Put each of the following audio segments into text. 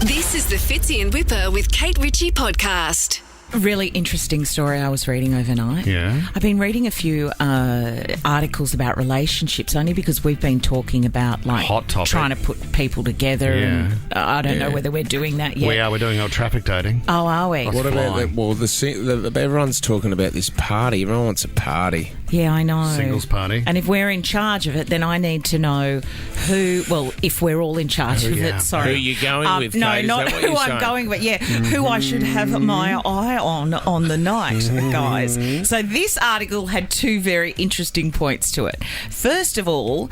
This is the Fitzy and Whipper with Kate Ritchie podcast. Really interesting story I was reading overnight. Yeah. I've been reading a few articles about relationships only because we've been talking about Hot topic. trying to put people together. Yeah. And I don't know whether we're doing that yet. We're doing our traffic dating. Oh, are we? That's What about fine. everyone's talking about this party. Everyone wants a party. Yeah, I know. Singles party. And if we're in charge of it, then I need to know who. Well, if we're all in charge of yeah. it, sorry. Who you going with, No, Kate? Is not that what who you're I'm saying? going with. Yeah, who I should have my eye on the night, guys. So this article had two very interesting points to it. First of all,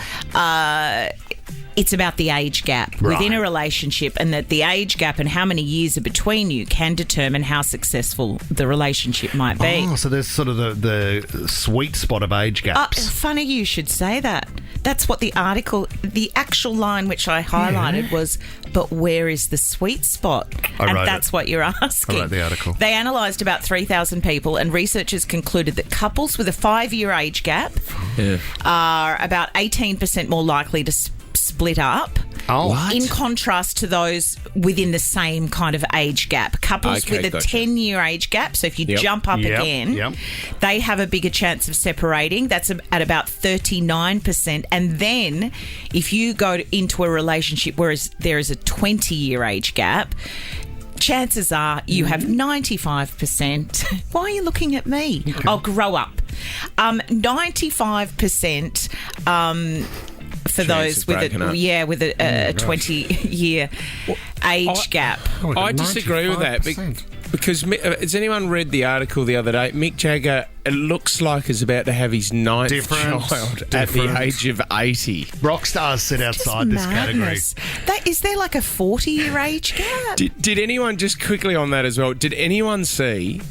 it's about the age gap within a relationship, and that the age gap and how many years are between you can determine how successful the relationship might be. Oh, so there's sort of the sweet spot of age gaps. Funny you should say that. That's what the actual line which I highlighted was, but where is the sweet spot? I wrote that's it. what you're asking. I wrote the article. They analysed about 3,000 people, and researchers concluded that couples with a 5-year age gap are about 18% more likely to split up. Oh. What? In contrast to those within the same kind of age gap. Couples Okay, with a gotcha. 10-year age gap, so if you Yep. jump up Yep, again, yep. they have a bigger chance of separating. That's at about 39%. And then if you go into a relationship where there is a 20-year age gap, chances are you have 95%. Why are you looking at me? Okay. Oh, grow up. 95%... for those of with breaking up. with a 20-year age gap. Oh, I disagree with that 95%. because has anyone read the article the other day? Mick Jagger, it looks like is about to have his ninth child at the age of 80. Rock stars sit outside this category. Madness. Is there like a 40-year age gap? Did anyone, just quickly on that as well, did anyone see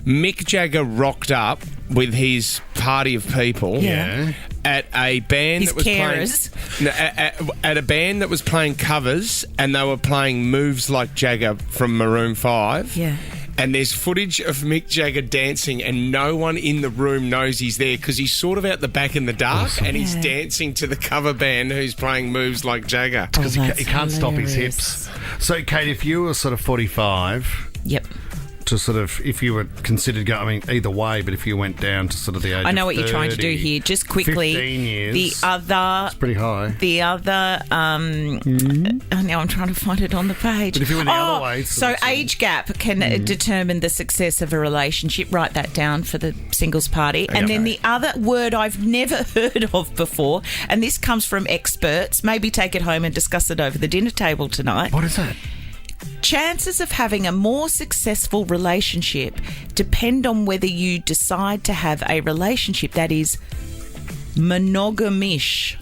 Mick Jagger rocked up with his party of people? Yeah. At a band His that was carers. playing at a band that was playing covers, and they were playing Moves Like Jagger from Maroon 5. Yeah. And there's footage of Mick Jagger dancing, and no one in the room knows he's there because he's sort of out the back in the dark, and he's dancing to the cover band who's playing Moves Like Jagger. Because he that's can't stop his hilarious. hips. So, Kate, if you were sort of 45... Yep. to sort of, if you were considered going, I mean, either way, but if you went down to sort of the age I know of what you're trying to do 30, here. Just quickly, 15 years. the other... It's pretty high. The other, now I'm trying to find it on the page. But if you went the other way, so age gap can determine the success of a relationship. Write that down for the singles party. And then the other word I've never heard of before, and this comes from experts. Maybe take it home and discuss it over the dinner table tonight. What is that? Chances of having a more successful relationship depend on whether you decide to have a relationship that is monogamish.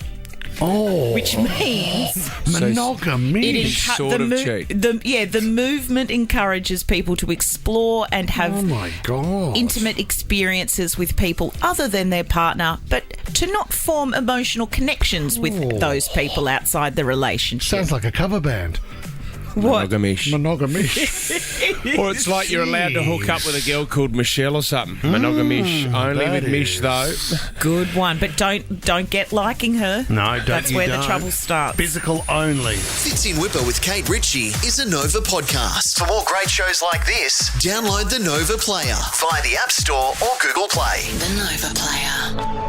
Oh. Which means monogamy. Sort of cheat. the movement encourages people to explore and have Oh, my God. intimate experiences with people other than their partner, but to not form emotional connections with those people outside the relationship. Sounds like a cover band. What? Monogamish. Monogamy. Or it's like you're allowed to hook up with a girl called Michelle or something. Monogamish. Only that with Mish, is. though. Good one, but don't get liking her. No, don't. That's you where don't. the trouble starts. Physical only. Fitzy and Whipper with Kate Ritchie is a Nova podcast. For more great shows like this, download the Nova Player via the App Store or Google Play. The Nova Player.